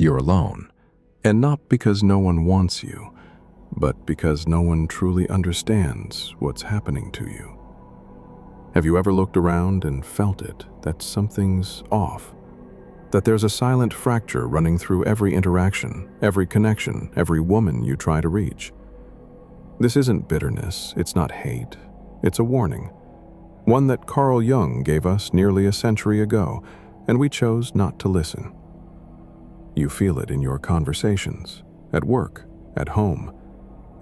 You're alone, and not because no one wants you, but because no one truly understands what's happening to you. Have you ever looked around and felt it, that something's off? That there's a silent fracture running through every interaction, every connection, every woman you try to reach? This isn't bitterness, it's not hate, it's a warning. One that Carl Jung gave us nearly a century ago, and we chose not to listen. You feel it in your conversations, at work, at home.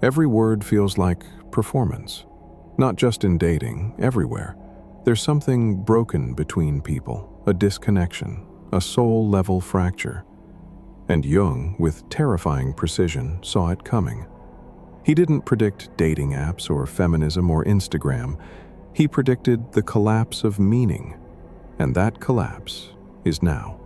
Every word feels like performance. Not just in dating, everywhere. There's something broken between people, a disconnection, a soul-level fracture. And Jung, with terrifying precision, saw it coming. He didn't predict dating apps or feminism or Instagram. He predicted the collapse of meaning, and that collapse is now.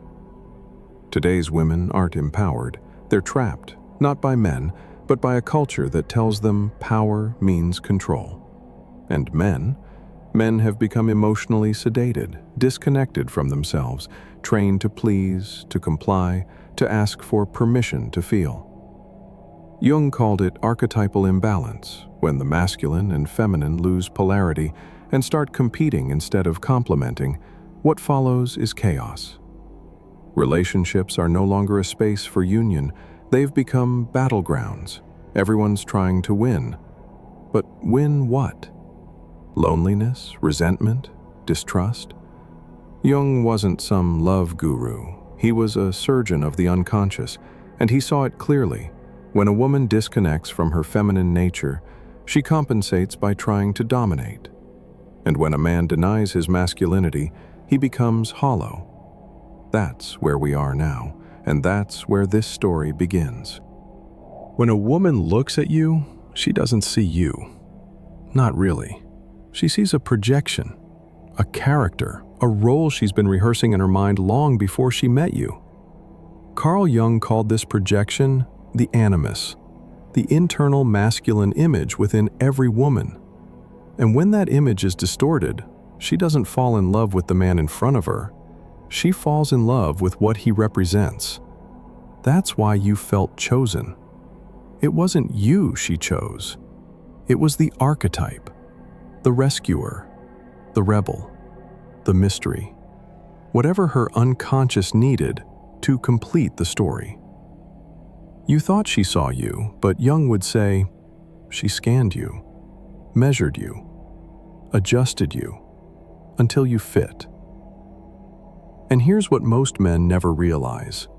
Today's women aren't empowered. They're trapped, not by men, but by a culture that tells them power means control. And men have become emotionally sedated, disconnected from themselves, trained to please, to comply, to ask for permission to feel. Jung called it archetypal imbalance, when the masculine and feminine lose polarity and start competing instead of complementing. What follows is chaos. Relationships are no longer a space for union. They've become battlegrounds. Everyone's trying to win. But win what? Loneliness, resentment, distrust? Jung wasn't some love guru. He was a surgeon of the unconscious, and he saw it clearly. When a woman disconnects from her feminine nature, she compensates by trying to dominate. And when a man denies his masculinity, he becomes hollow. That's where we are now, and that's where this story begins. When a woman looks at you, she doesn't see you. Not really. She sees a projection, a character, a role she's been rehearsing in her mind long before she met you. Carl Jung called this projection the animus, the internal masculine image within every woman. And when that image is distorted, she doesn't fall in love with the man in front of her. She falls in love with what he represents. That's why you felt chosen. It wasn't you she chose. It was the archetype, the rescuer, the rebel, the mystery, whatever her unconscious needed to complete the story. You thought she saw you, but Jung would say, she scanned you, measured you, adjusted you, until you fit. And here's what most men never realize.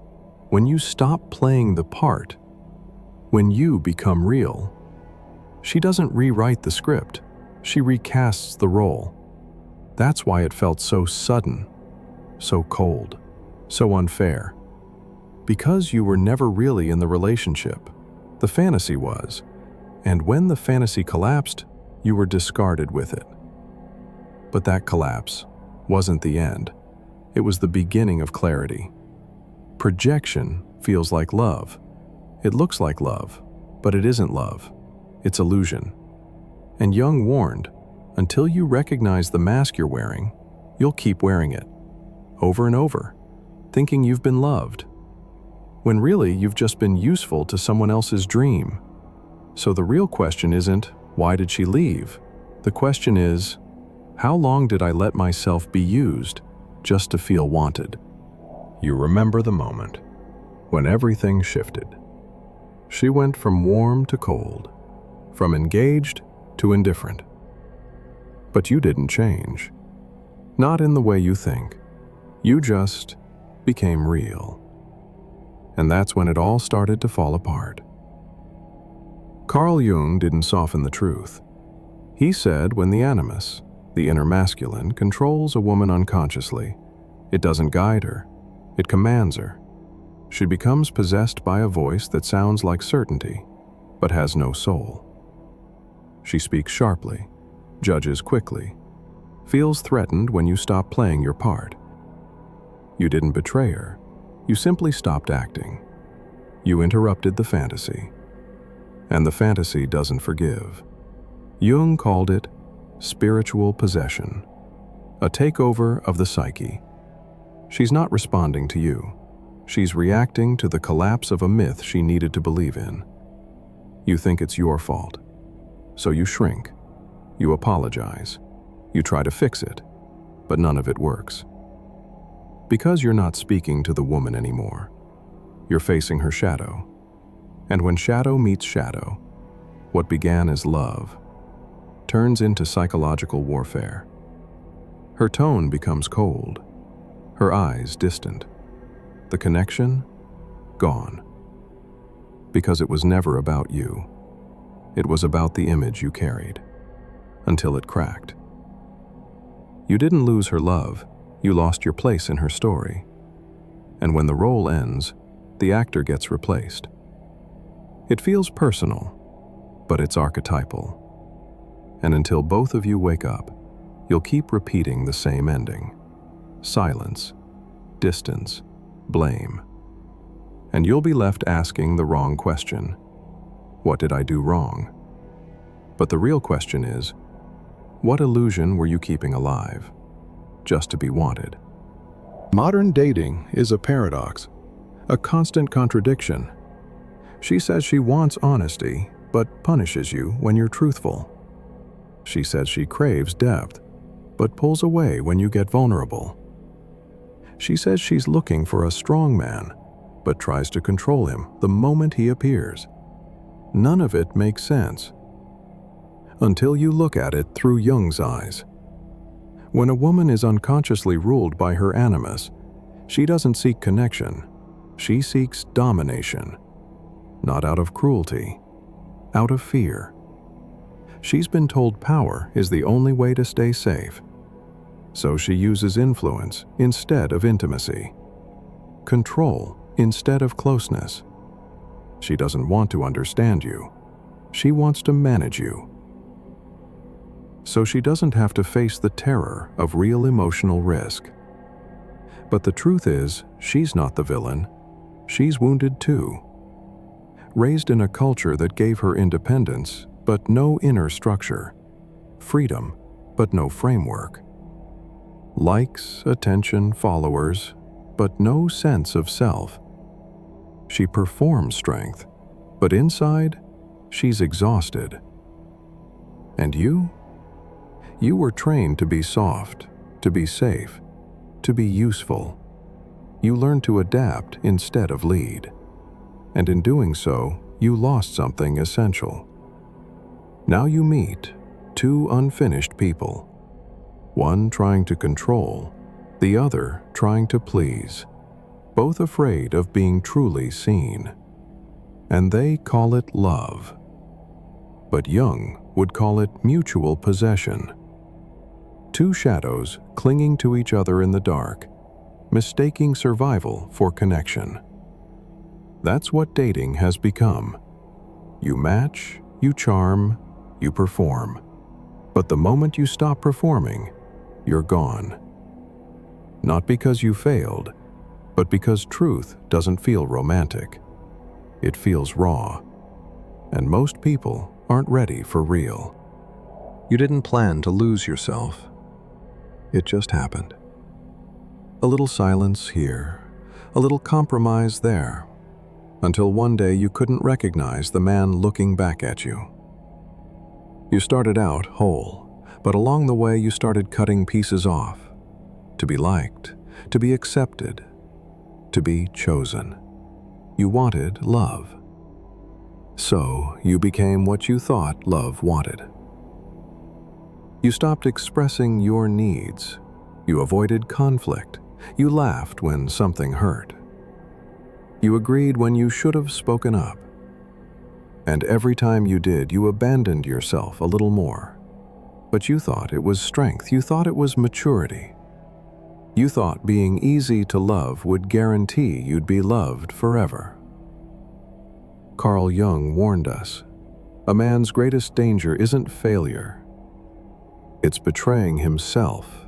When you stop playing the part, when you become real, she doesn't rewrite the script, she recasts the role. That's why it felt so sudden, so cold, so unfair. Because you were never really in the relationship. The fantasy was. And when the fantasy collapsed, you were discarded with it. But that collapse wasn't the end. It was the beginning of clarity. Projection feels like love. It looks like love, but it isn't love. It's illusion. And Jung warned, until you recognize the mask you're wearing, you'll keep wearing it, over and over, thinking you've been loved, when really you've just been useful to someone else's dream. So the real question isn't, why did she leave? The question is, how long did I let myself be used just to feel wanted? You remember the moment when everything shifted. She went from warm to cold, from engaged to indifferent. But you didn't change. Not in the way you think. You just became real. And that's when it all started to fall apart. Carl Jung didn't soften the truth. He said when the animus, the inner masculine, controls a woman unconsciously, it doesn't guide her, it commands her. She becomes possessed by a voice that sounds like certainty, but has no soul. She speaks sharply, judges quickly, feels threatened when you stop playing your part. You didn't betray her, you simply stopped acting. You interrupted the fantasy. And the fantasy doesn't forgive. Jung called it spiritual possession, a takeover of the psyche. She's not responding to you. She's reacting to the collapse of a myth she needed to believe in. You think it's your fault. So you shrink. You apologize. You try to fix it, but none of it works. Because you're not speaking to the woman anymore. You're facing her shadow. And when shadow meets shadow, what began as love turns into psychological warfare. Her tone becomes cold, her eyes distant, the connection gone. Because it was never about you. It was about the image you carried, until it cracked. You didn't lose her love, you lost your place in her story. And when the role ends, the actor gets replaced. It feels personal, but it's archetypal. And until both of you wake up, you'll keep repeating the same ending. Silence, distance, blame. And you'll be left asking the wrong question. What did I do wrong? But the real question is, what illusion were you keeping alive, just to be wanted? Modern dating is a paradox, a constant contradiction. She says she wants honesty, but punishes you when you're truthful. She says she craves depth, but pulls away when you get vulnerable. She says she's looking for a strong man, but tries to control him the moment he appears. None of it makes sense. Until you look at it through Jung's eyes. When a woman is unconsciously ruled by her animus, she doesn't seek connection, she seeks domination. Not out of cruelty, out of fear. She's been told power is the only way to stay safe. So she uses influence instead of intimacy, control instead of closeness. She doesn't want to understand you. She wants to manage you. So she doesn't have to face the terror of real emotional risk. But the truth is, she's not the villain. She's wounded too. Raised in a culture that gave her independence, but no inner structure. Freedom, but no framework. Likes, attention, followers, but no sense of self. She performs strength, but inside, she's exhausted. And you? You were trained to be soft, to be safe, to be useful. You learned to adapt instead of lead. And in doing so, you lost something essential. Now you meet two unfinished people. One trying to control, the other trying to please, both afraid of being truly seen. And they call it love. But Jung would call it mutual possession. Two shadows clinging to each other in the dark, mistaking survival for connection. That's what dating has become. You match, you charm, you perform. But the moment you stop performing, you're gone. Not because you failed, but because truth doesn't feel romantic. It feels raw. And most people aren't ready for real. You didn't plan to lose yourself. It just happened. A little silence here, a little compromise there, until one day you couldn't recognize the man looking back at you. You started out whole, but along the way you started cutting pieces off, to be liked, to be accepted, to be chosen. You wanted love. So you became what you thought love wanted. You stopped expressing your needs. You avoided conflict. You laughed when something hurt. You agreed when you should have spoken up. And every time you did, you abandoned yourself a little more. But you thought it was strength. You thought it was maturity. You thought being easy to love would guarantee you'd be loved forever. Carl Jung warned us, a man's greatest danger isn't failure. It's betraying himself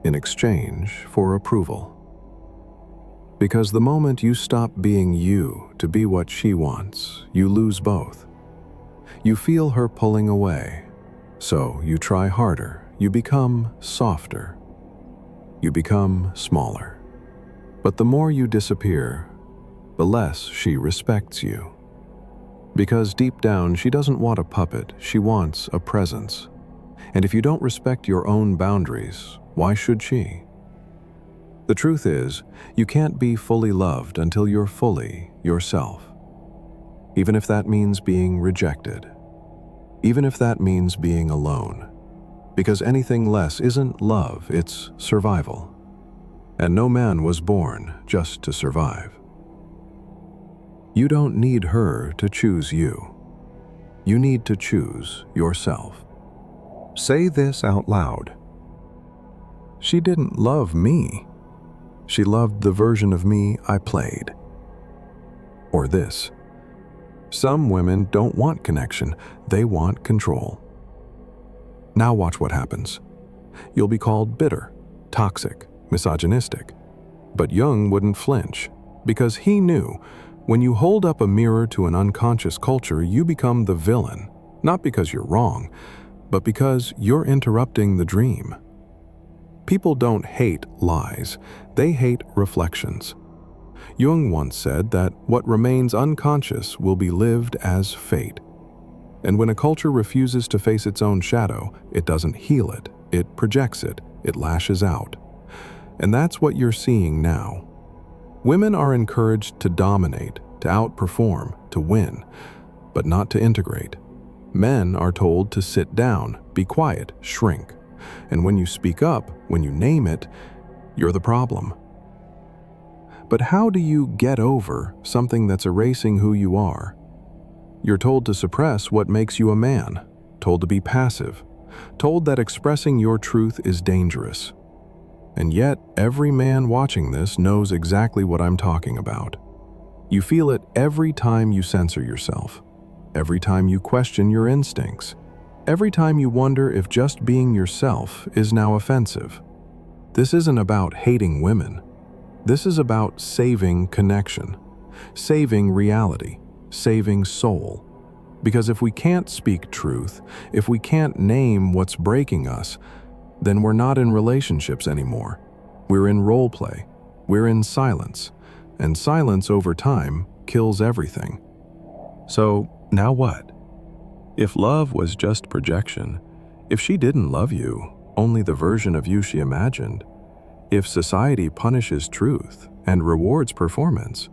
in exchange for approval. Because the moment you stop being you to be what she wants, you lose both. You feel her pulling away, so you try harder, you become softer. You become smaller. But the more you disappear, the less she respects you. Because deep down, she doesn't want a puppet, she wants a presence. And if you don't respect your own boundaries, why should she? The truth is, you can't be fully loved until you're fully yourself. Even if that means being rejected. Even if that means being alone. Because anything less isn't love, it's survival. And no man was born just to survive. You don't need her to choose you. You need to choose yourself. Say this out loud. She didn't love me. She loved the version of me I played. Or this. Some women don't want connection, they want control. Now watch what happens. You'll be called bitter, toxic, misogynistic. But Jung wouldn't flinch, because he knew when you hold up a mirror to an unconscious culture, you become the villain, not because you're wrong, but because you're interrupting the dream. People don't hate lies, they hate reflections. Jung once said that what remains unconscious will be lived as fate. And when a culture refuses to face its own shadow, it doesn't heal it, it projects it, it lashes out. And that's what you're seeing now. Women are encouraged to dominate, to outperform, to win, but not to integrate. Men are told to sit down, be quiet, shrink. And when you speak up, when you name it, you're the problem. But how do you get over something that's erasing who you are? You're told to suppress what makes you a man, told to be passive, told that expressing your truth is dangerous. And yet, every man watching this knows exactly what I'm talking about. You feel it every time you censor yourself, every time you question your instincts, every time you wonder if just being yourself is now offensive. This isn't about hating women. This is about saving connection, saving reality, saving soul. Because if we can't speak truth, if we can't name what's breaking us, then we're not in relationships anymore. We're in role play. We're in silence. And silence over time kills everything. So now what? If love was just projection, if she didn't love you, only the version of you she imagined, if society punishes truth and rewards performance,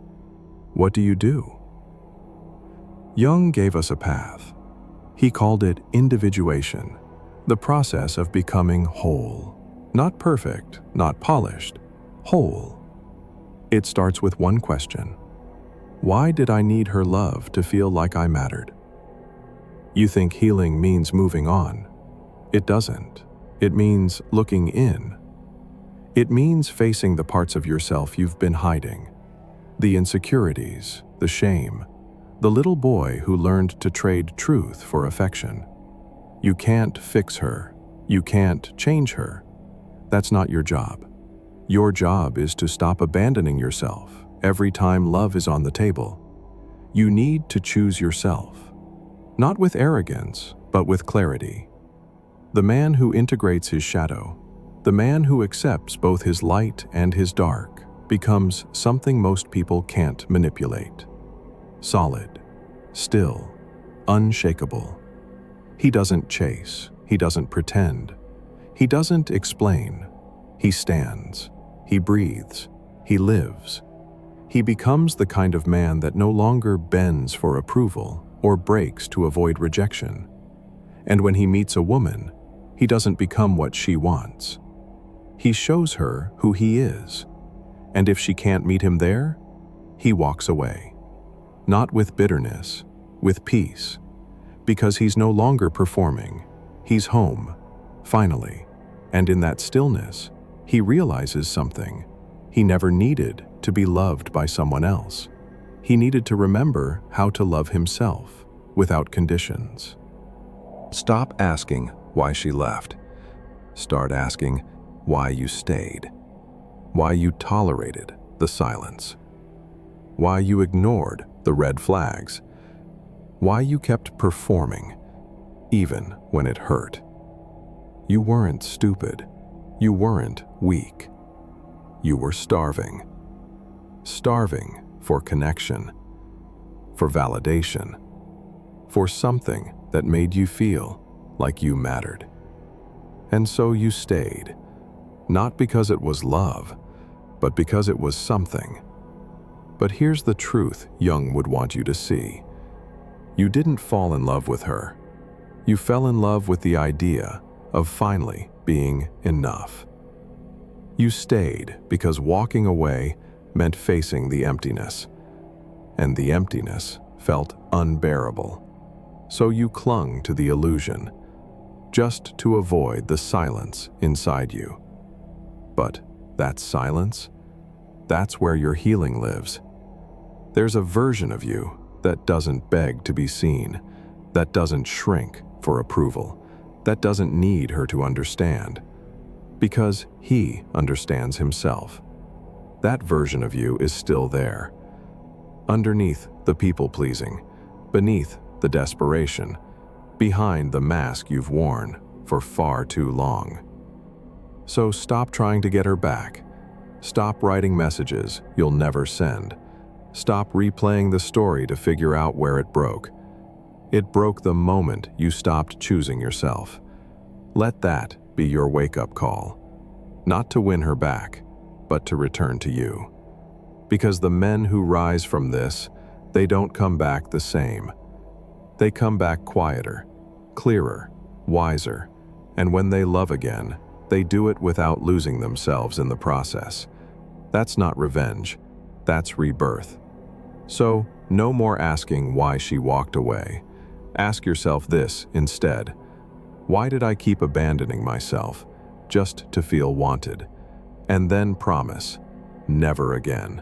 what do you do? Jung gave us a path. He called it individuation. The process of becoming whole. Not perfect, not polished, whole. It starts with one question. Why did I need her love to feel like I mattered? You think healing means moving on. It doesn't. It means looking in. It means facing the parts of yourself you've been hiding. The insecurities, the shame, the little boy who learned to trade truth for affection. You can't fix her. You can't change her. That's not your job. Your job is to stop abandoning yourself every time love is on the table. You need to choose yourself. Not with arrogance, but with clarity. The man who integrates his shadow, the man who accepts both his light and his dark, becomes something most people can't manipulate. Solid, still, unshakable. He doesn't chase, he doesn't pretend, he doesn't explain. He stands, he breathes, he lives. He becomes the kind of man that no longer bends for approval or breaks to avoid rejection. And when he meets a woman, he doesn't become what she wants. He shows her who he is. And if she can't meet him there, he walks away. Not with bitterness, with peace. Because he's no longer performing. He's home, finally. And in that stillness, he realizes something. He never needed to be loved by someone else. He needed to remember how to love himself without conditions. Stop asking why she left. Start asking why you stayed. Why you tolerated the silence. Why you ignored the red flags. Why you kept performing, even when it hurt. You weren't stupid. You weren't weak. You were starving. Starving for connection, for validation, for something that made you feel like you mattered. And so you stayed, not because it was love, but because it was something. But here's the truth Jung would want you to see. You didn't fall in love with her. You fell in love with the idea of finally being enough. You stayed because walking away meant facing the emptiness, and the emptiness felt unbearable. So you clung to the illusion, just to avoid the silence inside you. But that silence, that's where your healing lives. There's a version of you that doesn't beg to be seen, that doesn't shrink for approval, that doesn't need her to understand, because he understands himself. That version of you is still there, underneath the people-pleasing, beneath the desperation, behind the mask you've worn for far too long. So stop trying to get her back. Stop writing messages you'll never send. Stop replaying the story to figure out where it broke. It broke the moment you stopped choosing yourself. Let that be your wake-up call. Not to win her back, but to return to you. Because the men who rise from this, they don't come back the same. They come back quieter, clearer, wiser, and when they love again, they do it without losing themselves in the process. That's not revenge, that's rebirth. So, no more asking why she walked away. Ask yourself this instead: why did I keep abandoning myself just to feel wanted? And then promise, never again.